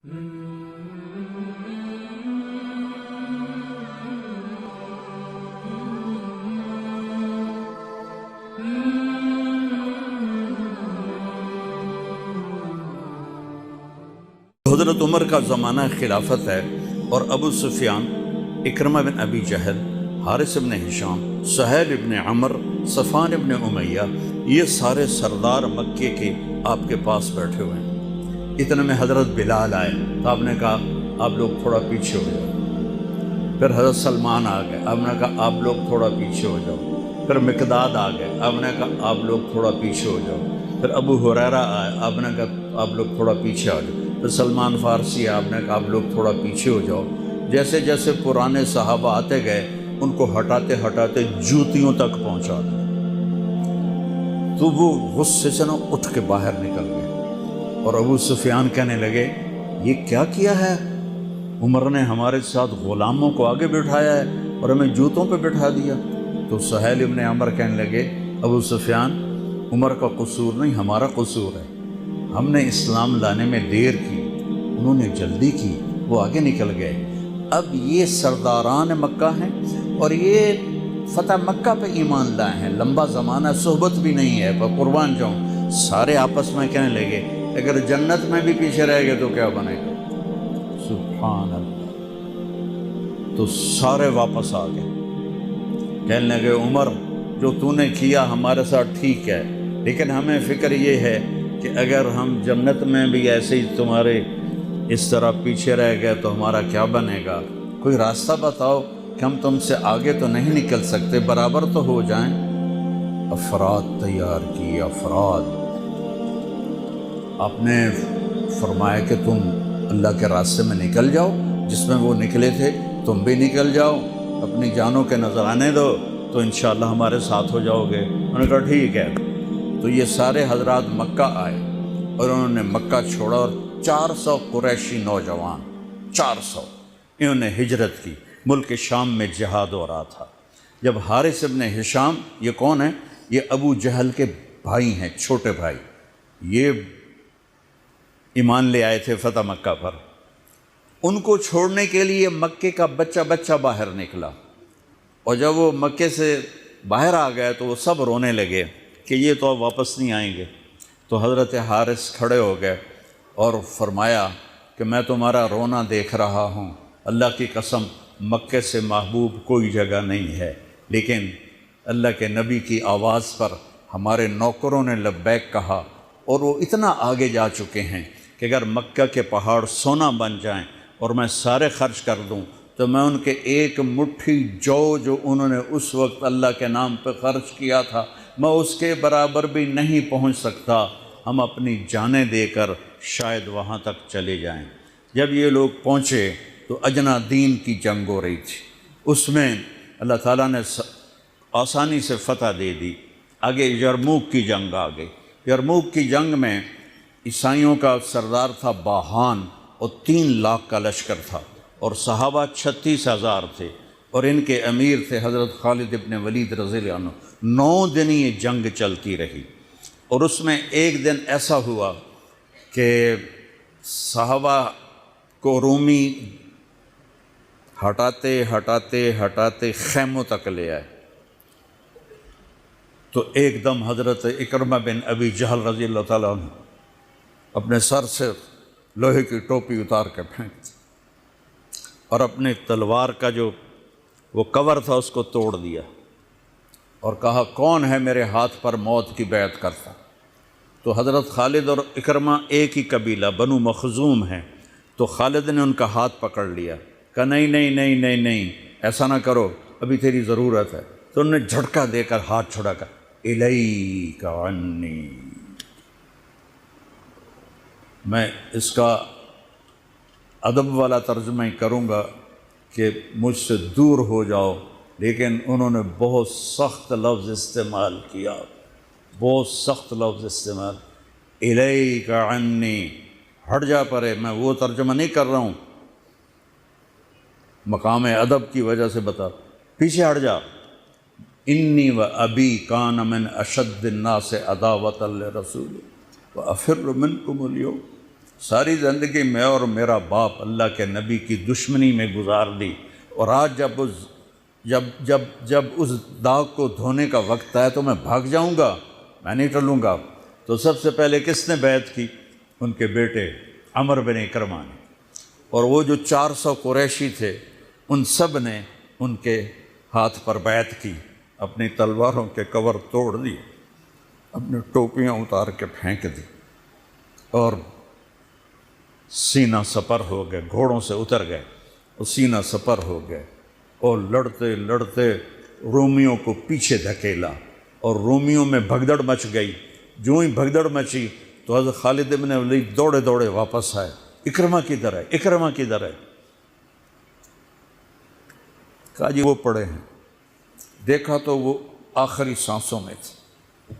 حضرت عمر کا زمانہ خلافت ہے اور ابو سفیان، اکرمہ بن ابی جہل، حارث بن ہشام، سہیل بن عمر، صفوان بن امیہ، یہ سارے سردار مکے کے آپ کے پاس بیٹھے ہوئے ہیں۔ اتنے میں حضرت بلال آئے تو آپ نے کہا آپ لوگ تھوڑا پیچھے ہو جاؤ۔ پھر حضرت سلمان آ گئے، آپ نے کہا آپ لوگ تھوڑا پیچھے ہو جاؤ۔ پھر مقداد آ گئے، آپ نے کہا آپ لوگ تھوڑا پیچھے ہو جاؤ۔ پھر ابو ہریرہ آئے، آپ نے کہا آپ لوگ تھوڑا پیچھے آ جاؤ۔ پھر سلمان فارسی آئے، آپ نے کہا آپ لوگ تھوڑا پیچھے ہو جاؤ۔ جیسے جیسے پرانے صحابہ آتے گئے ان کو ہٹاتے ہٹاتے جوتیوں تک پہنچا دیا، تو وہ غصے سے نہ اٹھ کے باہر نکل گئے۔ اور ابو سفیان کہنے لگے یہ کیا کیا ہے؟ عمر نے ہمارے ساتھ غلاموں کو آگے بٹھایا ہے اور ہمیں جوتوں پہ بٹھا دیا۔ تو سہیل ابن عمر کہنے لگے ابو سفیان، عمر کا قصور نہیں، ہمارا قصور ہے۔ ہم نے اسلام لانے میں دیر کی، انہوں نے جلدی کی، وہ آگے نکل گئے۔ اب یہ سرداران مکہ ہیں اور یہ فتح مکہ پہ ایمان لائے ہیں، لمبا زمانہ صحبت بھی نہیں ہے، پر قربان جاؤں۔ سارے آپس میں کہنے لگے اگر جنت میں بھی پیچھے رہ گئے تو کیا بنے گا؟ سبحان اللہ۔ تو سارے واپس آ گئے، کہنے لگے عمر جو تو نے کیا ہمارے ساتھ ٹھیک ہے، لیکن ہمیں فکر یہ ہے کہ اگر ہم جنت میں بھی ایسے ہی تمہارے اس طرح پیچھے رہ گئے تو ہمارا کیا بنے گا؟ کوئی راستہ بتاؤ کہ ہم تم سے آگے تو نہیں نکل سکتے، برابر تو ہو جائیں۔ افراد تیار کی، افراد۔ آپ نے فرمایا کہ تم اللہ کے راستے میں نکل جاؤ، جس میں وہ نکلے تھے تم بھی نکل جاؤ، اپنی جانوں کے نذرانے دو تو انشاءاللہ ہمارے ساتھ ہو جاؤ گے۔ انہوں نے کہا ٹھیک ہے۔ تو یہ سارے حضرات مکہ آئے اور انہوں نے مکہ چھوڑا، اور 400 قریشی نوجوان، 400 انہوں نے ہجرت کی۔ ملک شام میں جہاد ہو رہا تھا۔ جب حارث ابن ہشام، یہ کون ہے؟ یہ ابو جہل کے بھائی ہیں، چھوٹے بھائی، یہ ایمان لے آئے تھے فتح مکہ پر۔ ان کو چھوڑنے کے لیے مکے کا بچہ بچہ باہر نکلا، اور جب وہ مکے سے باہر آ گئے تو وہ سب رونے لگے کہ یہ تو اب واپس نہیں آئیں گے۔ تو حضرت حارث کھڑے ہو گئے اور فرمایا کہ میں تمہارا رونا دیکھ رہا ہوں، اللہ کی قسم مکے سے محبوب کوئی جگہ نہیں ہے، لیکن اللہ کے نبی کی آواز پر ہمارے نوکروں نے لبیک کہا، اور وہ اتنا آگے جا چکے ہیں کہ اگر مکہ کے پہاڑ سونا بن جائیں اور میں سارے خرچ کر دوں تو میں ان کے ایک مٹھی جو انہوں نے اس وقت اللہ کے نام پہ خرچ کیا تھا، میں اس کے برابر بھی نہیں پہنچ سکتا۔ ہم اپنی جانیں دے کر شاید وہاں تک چلے جائیں۔ جب یہ لوگ پہنچے تو اجنا دین کی جنگ ہو رہی تھی، اس میں اللہ تعالیٰ نے آسانی سے فتح دے دی۔ آگے یرموک کی جنگ آ گئی۔ یرموک کی جنگ میں عیسائیوں کا سردار تھا باہان، اور 3 لاکھ کا لشکر تھا، اور صحابہ 36,000 تھے، اور ان کے امیر تھے حضرت خالد ابن ولید رضی اللہ عنہ۔ 9 دن یہ جنگ چلتی رہی، اور اس میں ایک دن ایسا ہوا کہ صحابہ کو رومی ہٹاتے ہٹاتے ہٹاتے خیموں تک لے آئے۔ تو ایک دم حضرت اکرمہ بن ابی جہل رضی اللہ تعالیٰ عنہ اپنے سر سے لوہے کی ٹوپی اتار کے پھینک دی، اور اپنے تلوار کا جو وہ کور تھا اس کو توڑ دیا، اور کہا کون ہے میرے ہاتھ پر موت کی بیعت کرتا؟ تو حضرت خالد اور اکرمہ ایک ہی قبیلہ بنو مخزوم ہیں، تو خالد نے ان کا ہاتھ پکڑ لیا، کہا نہیں نہیں نہیں نہیں نہیں، ایسا نہ کرو، ابھی تیری ضرورت ہے۔ تو انہوں نے جھٹکا دے کر ہاتھ چھڑا کر الیک عنی، میں اس کا ادب والا ترجمہ ہی کروں گا کہ مجھ سے دور ہو جاؤ، لیکن انہوں نے بہت سخت لفظ استعمال کیا، بہت سخت لفظ استعمال، الیک عنی، ہٹ جا پرے۔ میں وہ ترجمہ نہیں کر رہا ہوں، مقام ادب کی وجہ سے بتا، پیچھے ہٹ جا۔ انی و ابی کان من اشد الناس عداوۃ لرسول وافر منکم اليوم، ساری زندگی میں اور میرا باپ اللہ کے نبی کی دشمنی میں گزار دی، اور آج جب اس داغ کو دھونے کا وقت آیا تو میں بھاگ جاؤں گا، میں نہیں ٹلوں گا۔ تو سب سے پہلے کس نے بیعت کی؟ ان کے بیٹے عمر بن اکرمہ نے، اور وہ جو 400 قریشی تھے ان سب نے ان کے ہاتھ پر بیعت کی، اپنی تلواروں کے کور توڑ دی، اپنی ٹوپیاں اتار کے پھینک دی، اور سینہ سپر ہو گئے، گھوڑوں سے اتر گئے اور سینہ سپر ہو گئے، اور لڑتے لڑتے رومیوں کو پیچھے دھکیلا، اور رومیوں میں بھگدڑ مچ گئی۔ جو ہی بھگدڑ مچی تو حضرت خالد بن ولید دوڑے دوڑے واپس آئے، اکرمہ کدھر ہے، اکرمہ کدھر ہے؟ کہا جی وہ پڑے ہیں۔ دیکھا تو وہ آخری سانسوں میں تھے،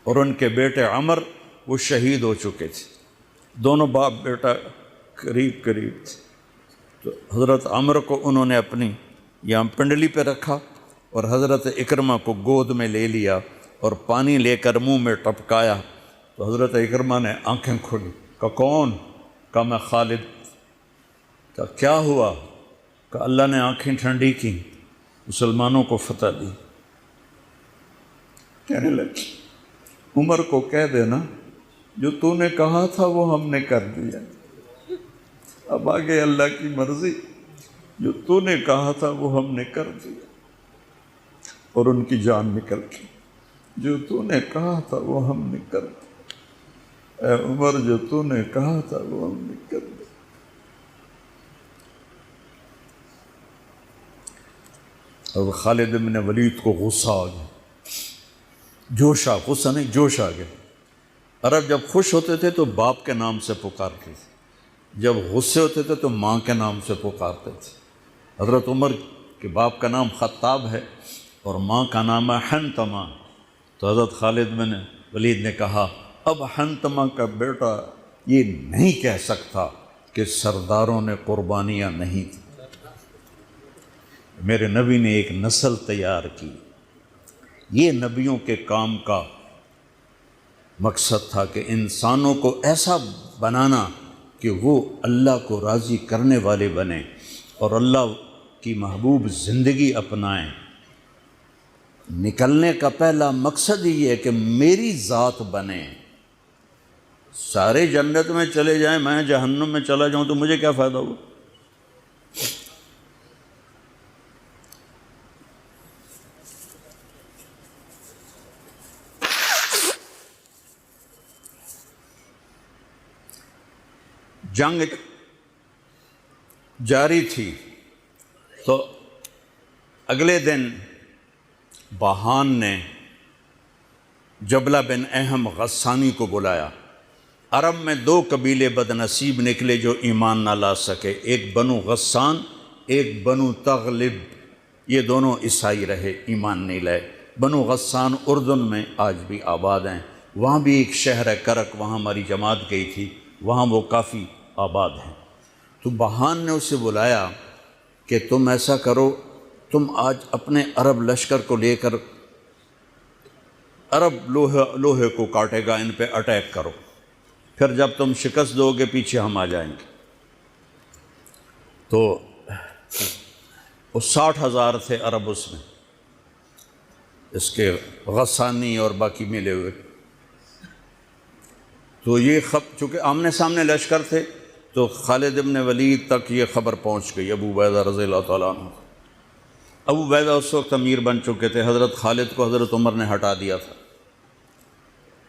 اور ان کے بیٹے عمر وہ شہید ہو چکے تھے، دونوں باپ بیٹا قریب قریب تھے۔ تو حضرت عمر کو انہوں نے اپنی یہاں پنڈلی پہ رکھا، اور حضرت اکرمہ کو گود میں لے لیا اور پانی لے کر منہ میں ٹپکایا۔ تو حضرت اکرمہ نے آنکھیں کھولی، کہا کون؟ کہا میں خالد۔ کہا کیا ہوا؟ کہا اللہ نے آنکھیں ٹھنڈی کی، مسلمانوں کو فتح دی۔ کہنے لگے عمر کو کہہ دینا جو تو نے کہا تھا وہ ہم نے کر دیا، اب آگے اللہ کی مرضی، جو تو نے کہا تھا وہ ہم نے کر دیا۔ اور ان کی جان نکل گئی، جو تو نے کہا تھا وہ ہم نے کر دیا، اے عمر جو تو نے کہا تھا وہ ہم نے کر دیا۔ اور خالد بن ولید کو غصہ آ گیا، جوش آ، غصہ نہیں جوش آ گیا۔ عرب جب خوش ہوتے تھے تو باپ کے نام سے پکارتے تھے، جب غصے ہوتے تھے تو ماں کے نام سے پکارتے تھے۔ حضرت عمر کے باپ کا نام خطاب ہے اور ماں کا نام ہے حنتمہ۔ تو حضرت خالد بن ولید نے کہا اب حنتمہ کا بیٹا یہ نہیں کہہ سکتا کہ سرداروں نے قربانیاں نہیں تھیں۔ میرے نبی نے ایک نسل تیار کی، یہ نبیوں کے کام کا مقصد تھا کہ انسانوں کو ایسا بنانا کہ وہ اللہ کو راضی کرنے والے بنیں اور اللہ کی محبوب زندگی اپنائیں۔ نکلنے کا پہلا مقصد ہی ہے کہ میری ذات بنے۔ سارے جنت میں چلے جائیں، میں جہنم میں چلا جاؤں تو مجھے کیا فائدہ ہوا؟ جنگ جاری تھی تو اگلے دن بہان نے جبلہ بن اہم غسانی کو بلایا۔ عرب میں 2 قبیلے بد نصیب نکلے جو ایمان نہ لا سکے، ایک بنو غسان، ایک بنو تغلب۔ یہ دونوں عیسائی رہے، ایمان نہیں لائے۔ بنو غسان اردن میں آج بھی آباد ہیں، وہاں بھی ایک شہر ہے کرک، وہاں ہماری جماعت گئی تھی، وہاں وہ کافی آباد ہیں۔ تو بہان نے اسے بلایا کہ تم ایسا کرو، تم آج اپنے عرب لشکر کو لے کر عرب لوہے کو کاٹے گا، ان پہ اٹیک کرو، پھر جب تم شکست دو گے پیچھے ہم آ جائیں گے۔ تو وہ 60,000 تھے عرب اس میں، اس کے غسانی اور باقی ملے ہوئے۔ تو یہ چونکہ آمنے سامنے لشکر تھے تو خالد بن ولید تک یہ خبر پہنچ گئی، ابو عبیدہ رضی اللہ تعالیٰ عنہ۔ ابو عبیدہ اس وقت امیر بن چکے تھے، حضرت خالد کو حضرت عمر نے ہٹا دیا تھا۔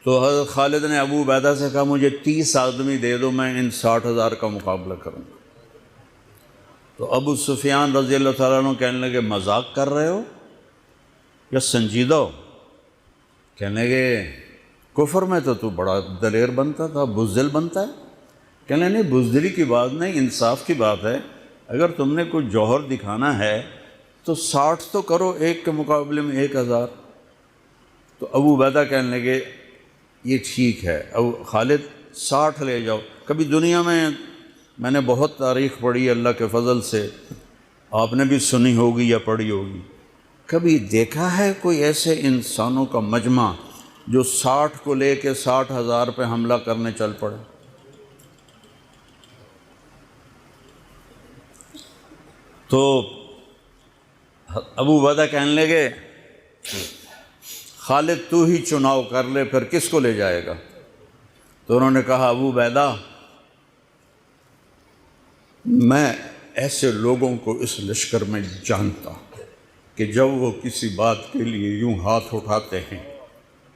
تو حضرت خالد نے ابو عبیدہ سے کہا مجھے 30 آدمی دے دو، میں ان 60,000 کا مقابلہ کروں گا۔ تو ابو سفیان رضی اللہ تعالیٰ عنہ کہنے لگے مذاق کر رہے ہو یا سنجیدہ ہو؟ کہنے لگے کفر میں تو بڑا دلیر بنتا تھا، بزدل بنتا ہے۔ کہنے نہیں، بزدلی کی بات نہیں، انصاف کی بات ہے۔ اگر تم نے کوئی جوہر دکھانا ہے تو 60 تو کرو، ایک کے مقابلے میں 1,000۔ تو ابو عبیدہ کہنے لگے یہ ٹھیک ہے، ابو خالد 60 لے جاؤ۔ کبھی دنیا میں نے بہت تاریخ پڑھی اللہ کے فضل سے، آپ نے بھی سنی ہوگی یا پڑھی ہوگی، کبھی دیکھا ہے کوئی ایسے انسانوں کا مجمع جو 60 کو لے کے 60,000 پہ حملہ کرنے چل پڑے؟ تو ابو عبیدہ کہنے لگے خالد تو ہی چناؤ کر لے، پھر کس کو لے جائے گا؟ تو انہوں نے کہا ابو عبیدہ میں ایسے لوگوں کو اس لشکر میں جانتا ہوں کہ جب وہ کسی بات کے لیے یوں ہاتھ اٹھاتے ہیں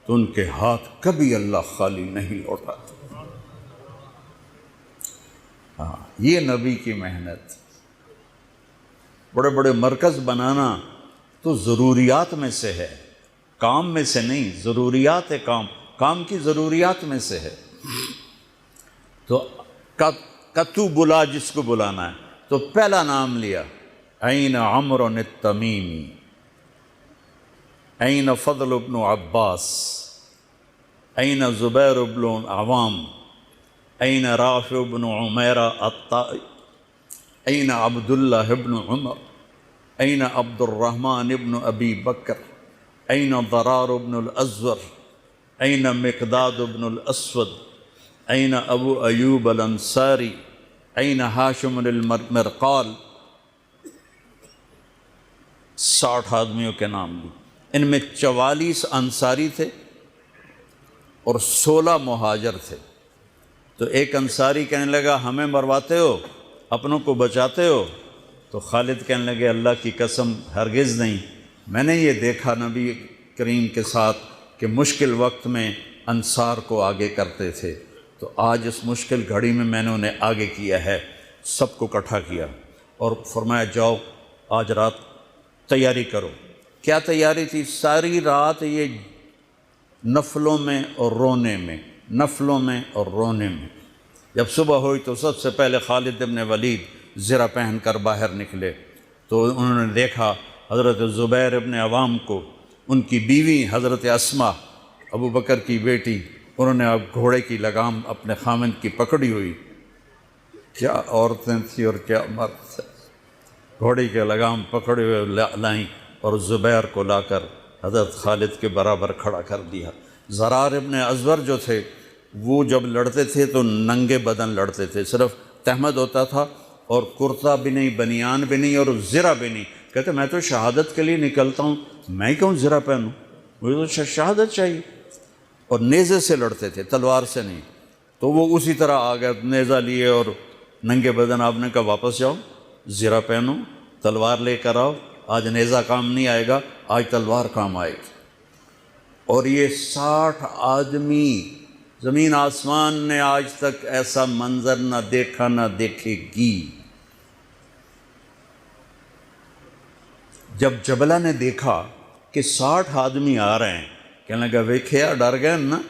تو ان کے ہاتھ کبھی اللہ خالی نہیں لوٹاتے۔ ہاں، یہ نبی کی محنت۔ بڑے بڑے مرکز بنانا تو ضروریات میں سے ہے، کام میں سے نہیں، ضروریات ہے، کام کی ضروریات میں سے ہے۔ تو تو بلا جس کو بلانا ہے، تو پہلا نام لیا این عمرو التمیمی، این فضل بن عباس، این زبیر بن عوام، این رافع بن عمیرہ الطائی، این عبداللہ بن عمر، این عبد الرحمن بن ابی بکر، این ضرار بن الازور، این مقداد بن الاسود، این ابو ایوب الانصاری، این ہاشم المرقال۔ 60 آدمیوں کے نام لی۔ ان میں 44 انصاری تھے اور 16 مہاجر تھے۔ تو ایک انصاری کہنے لگا ہمیں مرواتے ہو، اپنوں کو بچاتے ہو؟ تو خالد کہنے لگے اللہ کی قسم ہرگز نہیں، میں نے یہ دیکھا نبی کریم کے ساتھ کہ مشکل وقت میں انصار کو آگے کرتے تھے، تو آج اس مشکل گھڑی میں نے انہیں آگے کیا ہے، سب کو اکٹھا کیا اور فرمایا جاؤ آج رات تیاری کرو۔ کیا تیاری تھی؟ ساری رات یہ نفلوں میں اور رونے میں، نفلوں میں اور رونے میں۔ جب صبح ہوئی تو سب سے پہلے خالد بن ولید زرہ پہن کر باہر نکلے، تو انہوں نے دیکھا حضرت زبیر بن عوام کو، ان کی بیوی حضرت اسماء ابو بکر کی بیٹی، انہوں نے اب گھوڑے کی لگام اپنے خامند کی پکڑی ہوئی۔ کیا عورتیں تھیں اور کیا مرد تھے، گھوڑے کی لگام پکڑے ہوئے لائیں اور زبیر کو لا کر حضرت خالد کے برابر کھڑا کر دیا۔ ضرار ابن ازور جو تھے وہ جب لڑتے تھے تو ننگے بدن لڑتے تھے، صرف تہمد ہوتا تھا اور کرتا بھی نہیں، بنیان بھی نہیں اور زرہ بھی نہیں۔ کہتے میں تو شہادت کے لیے نکلتا ہوں، میں کیوں زرہ پہنوں، مجھے تو شہادت چاہیے۔ اور نیزے سے لڑتے تھے، تلوار سے نہیں۔ تو وہ اسی طرح آ گئے، نیزہ لیے اور ننگے بدن۔ آپ نے کہا واپس جاؤ، زرہ پہنو، تلوار لے کر آؤ، آج نیزہ کام نہیں آئے گا، آج تلوار کام آئے گی۔ اور یہ 60 آدمی، زمین آسمان نے آج تک ایسا منظر نہ دیکھا نہ دیکھے گی۔ جب جبلہ نے دیکھا کہ 60 آدمی آ رہے ہیں، کہنے لگا ویکھیا ڈر گئے نا،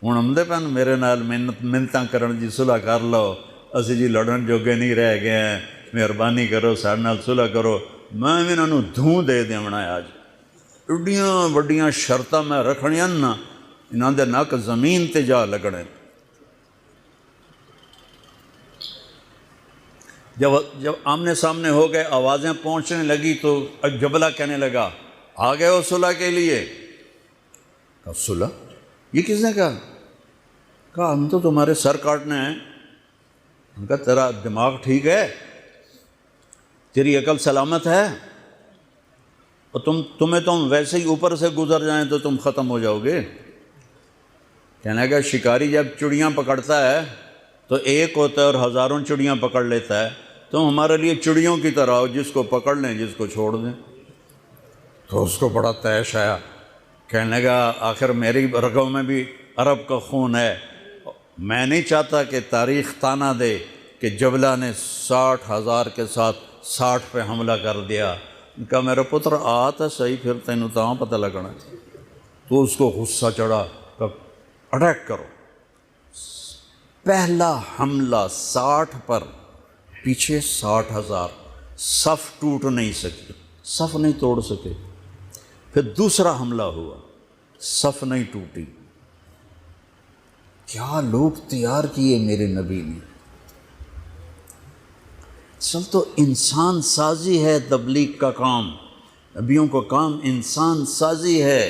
ہوں آمدے پن میرے نال منتاں کرن جی صلح کر لو، اسی جی لڑن جوگے نہیں رہ گئے ہیں، مہربانی کرو ساڈے نال صلح کرو، میں بھی انہوں دھوں دے دیونا ہے۔ آج ایڈیاں وڈیاں شرطاں میں رکھنیاں نا، انہاں دے نک زمین تے جا لگنے۔ جب آمنے سامنے ہو گئے، آوازیں پہنچنے لگی تو جبلہ کہنے لگا آ گئے ہو صلح کے لیے؟ کہا صلح؟ یہ کس نے کہا؟ کہا ہم تو تمہارے سر کاٹنے ہیں۔ ان کا تیرا دماغ ٹھیک ہے، تیری عقل سلامت ہے، اور تمہیں تم ویسے ہی اوپر سے گزر جائیں تو تم ختم ہو جاؤ گے۔ کہنے لگا شکاری جب چڑیاں پکڑتا ہے تو ایک ہوتا ہے اور ہزاروں چڑیاں پکڑ لیتا ہے، تم ہمارے لیے چڑیوں کی طرح ہو، جس کو پکڑ لیں جس کو چھوڑ دیں۔ تو اس کو بڑا طیش آیا، کہنے لگا آخر میری رگوں میں بھی عرب کا خون ہے، میں نہیں چاہتا کہ تاریخ تانا دے کہ جبلہ نے 60,000 کے ساتھ 60 پہ حملہ کر دیا۔ ان کا میرا پتر آ تا صحیح، پھر تینوں تاں پتہ لگنا۔ تو اس کو غصہ چڑھا، کہ اٹیک کرو۔ پہلا حملہ 60 پر، پیچھے 60,000، صف ٹوٹ نہیں سکی، صف نہیں توڑ سکے۔ پھر دوسرا حملہ ہوا، صف نہیں ٹوٹی۔ کیا لوگ تیار کیے میرے نبی نے۔ اصل تو انسان سازی ہے تبلیغ کا کام، نبیوں کا کام انسان سازی ہے۔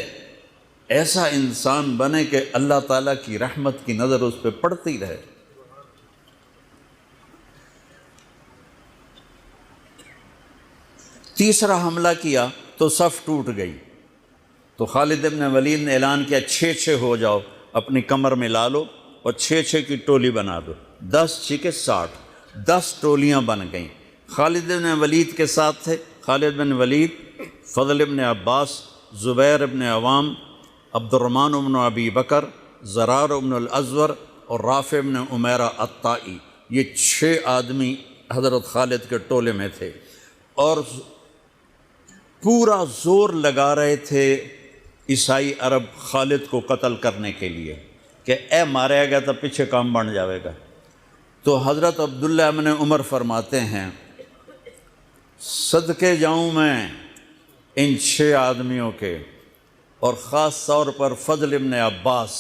ایسا انسان بنے کہ اللہ تعالیٰ کی رحمت کی نظر اس پہ پڑتی رہے۔ تیسرا حملہ کیا تو صف ٹوٹ گئی، تو خالد ابن ولید نے اعلان کیا 6 ہو جاؤ، اپنی کمر میں لا لو اور 6 کی ٹولی بنا دو، 10 6 60، 10 ٹولیاں بن گئیں۔ خالد ابن ولید کے ساتھ تھے خالد بن ولید، فضل ابن عباس، زبیر ابن عوام، عبد الرحمن ابن ابی بکر، زرار ابن الازور اور رافع ابن عمیرہ الطائی، یہ 6 آدمی حضرت خالد کے ٹولے میں تھے، اور پورا زور لگا رہے تھے عیسائی عرب خالد کو قتل کرنے کے لیے کہ اے ماریا گیا تو پیچھے کام بن جاوے گا۔ تو حضرت عبداللہ ابن عمر فرماتے ہیں صدقے جاؤں میں ان 6 آدمیوں کے، اور خاص طور پر فضل ابن عباس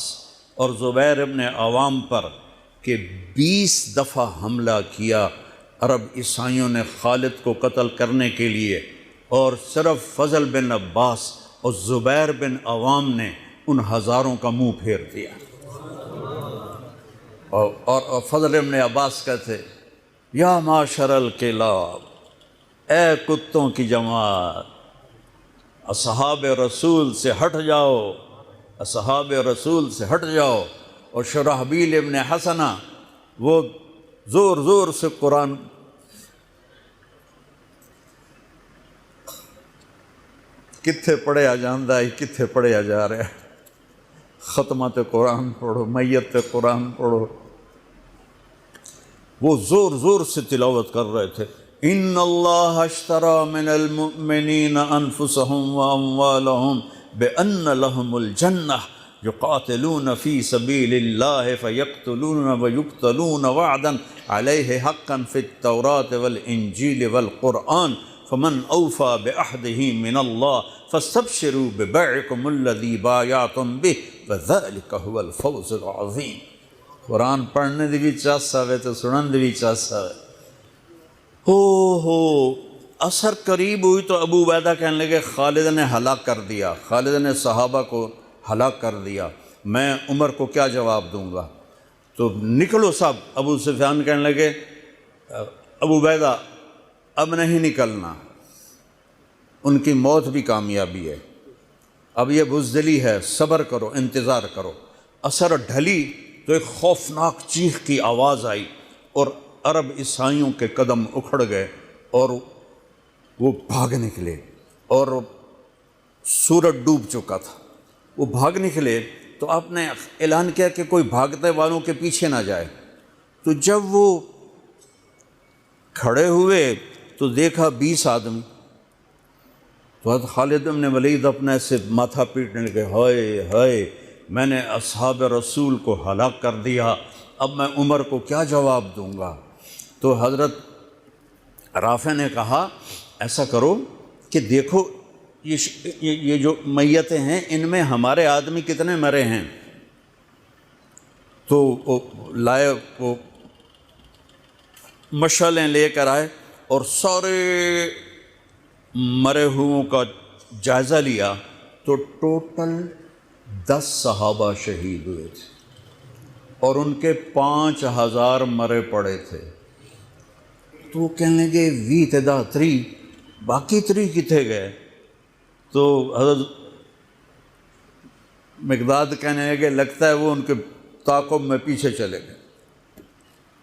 اور زبیر ابن عوام پر، کہ 20 دفعہ حملہ کیا عرب عیسائیوں نے خالد کو قتل کرنے کے لیے، اور صرف فضل بن عباس اور زبیر بن عوام نے ان ہزاروں کا منہ پھیر دیا۔ اور فضل ابن عباس کہتے یا معاشر الکلاب، اے کتوں کی جماعت، اصحاب رسول سے ہٹ جاؤ، اصحاب رسول سے ہٹ جاؤ۔ اور شرحبیل ابن حسنہ وہ زور زور سے قرآن کتھے پڑھیا جاندہ ہے، کتھے پڑھیا جا رہا ہے، ختمات قرآن پڑھو، میت قرآن پڑھو، وہ زور زور سے تلاوت کر رہے تھے۔ ان اللہ اشترى من المؤمنین انفسهم واموالهم بان لهم الجنہ یقاتلون فی سبیل اللہ فیقتلون ویقتلون وعدا علیہ حقا فی التوراة والانجیل والقرآن فمن اوفى بعہدہ من اللہ فاستبشروا ببیعکم الذی بایعتم بہ وذلک هو الفوز العظیم۔ قرآن پڑھنے دی بھی چاسا وے تو سنن دی بھی چاسا وے۔ ہو اثر قریب ہوئی تو ابو عبیدہ کہنے لگے خالد نے ہلاک کر دیا، خالد نے صحابہ کو ہلاک کر دیا، میں عمر کو کیا جواب دوں گا؟ تو نکلو سب۔ ابو سفیان کہنے لگے ابو عبیدہ اب نہیں نکلنا، ان کی موت بھی کامیابی ہے، اب یہ بزدلی ہے، صبر کرو، انتظار کرو۔ اثر ڈھلی تو ایک خوفناک چیخ کی آواز آئی، اور عرب عیسائیوں کے قدم اکھڑ گئے اور وہ بھاگ نکلے، اور سورج ڈوب چکا تھا، وہ بھاگ نکلے۔ تو آپ نے اعلان کیا کہ کوئی بھاگتے والوں کے پیچھے نہ جائے۔ تو جب وہ کھڑے ہوئے تو دیکھا 20 آدمی، تو حضرت خالد بن ولید اپنے سے ماتھا پیٹنے لگے، ہائے ہائے میں نے اصحاب رسول کو ہلاک کر دیا، اب میں عمر کو کیا جواب دوں گا؟ تو حضرت رافع نے کہا ایسا کرو کہ دیکھو یہ جو میتیں ہیں ان میں ہمارے آدمی کتنے مرے ہیں؟ تو وہ لائے، وہ مشعلیں لے کر آئے اور سارے مرے ہوئوں کا جائزہ لیا، تو ٹوٹل 10 صحابہ شہید ہوئے تھے، اور ان کے 5000 مرے پڑے تھے۔ تو وہ کہنے لگے وی تدا 3، باقی 3 کتنے گئے؟ تو حضرت مقداد کہنے لگے لگتا ہے وہ ان کے تعاقب میں پیچھے چلے گئے۔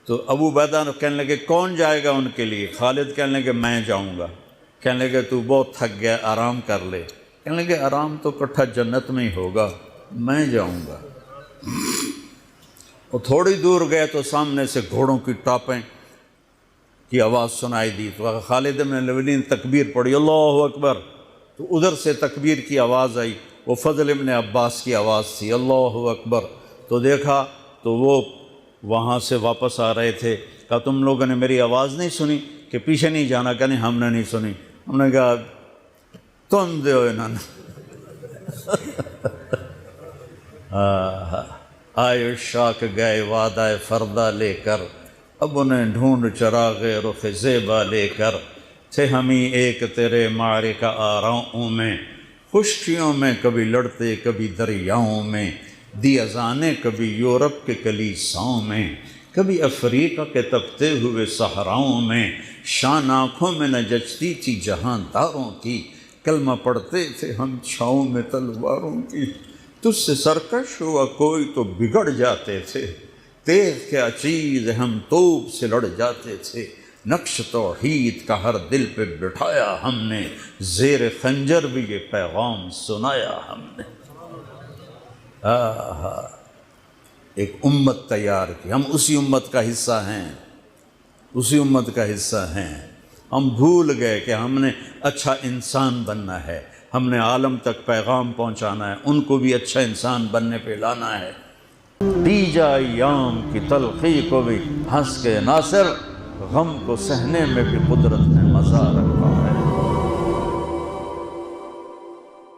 تو ابو عبیدہ کہنے لگے کون جائے گا ان کے لیے؟ خالد کہنے لگے میں جاؤں گا۔ کہنے لگے تو بہت تھک گیا، آرام کر لے۔ کہنے لگے آرام تو کٹھا جنت میں ہی ہوگا، میں جاؤں گا۔ اور تھوڑی دور گئے تو سامنے سے گھوڑوں کی ٹاپیں کی آواز سنائی دی، تو خالد بن ولید نے تکبیر پڑھی، اللہ اکبر۔ تو ادھر سے تکبیر کی آواز آئی، وہ فضل ابن عباس کی آواز تھی، اللہ اکبر۔ تو دیکھا تو وہ وہاں سے واپس آ رہے تھے، کہا تم لوگوں نے میری آواز نہیں سنی کہ پیچھے نہیں جانا؟ کہ نہیں ہم نے نہیں سنی۔ ہم نے کہا تم دے انہوں نے آئے شاک گئے وعدہ فردہ لے کر، اب انہیں ڈھونڈ چراغ رخ زیبا لے کر، تھے ہمیں ایک تیرے معرکہ آراؤں میں، خشکیوں میں کبھی لڑتے کبھی دریاؤں میں، دی اذانیں کبھی یورپ کے کلیساؤں میں، کبھی افریقہ کے تپتے ہوئے صحراؤں میں شان آنکھوں میں نہ جچتی تھی جہاں داروں کی، کلمہ پڑھتے تھے ہم چھاؤں میں تلواروں کی، تجھ سے سرکش ہوا کوئی تو بگڑ جاتے تھے، تیغ کیا چیز ہے ہم توپ سے لڑ جاتے تھے، نقش توحید کا ہر دل پہ بٹھایا ہم نے، زیر خنجر بھی یہ پیغام سنایا ہم نے۔ ایک امت تیار کی، ہم اسی امت کا حصہ ہیں، اسی امت کا حصہ ہیں۔ ہم بھول گئے کہ ہم نے اچھا انسان بننا ہے، ہم نے عالم تک پیغام پہنچانا ہے، ان کو بھی اچھا انسان بننے پہ لانا ہے۔ دیجا ایام کی تلخی کو بھی ہنس کے ناصر، غم کو سہنے میں بھی قدرت نے مزہ رکھا۔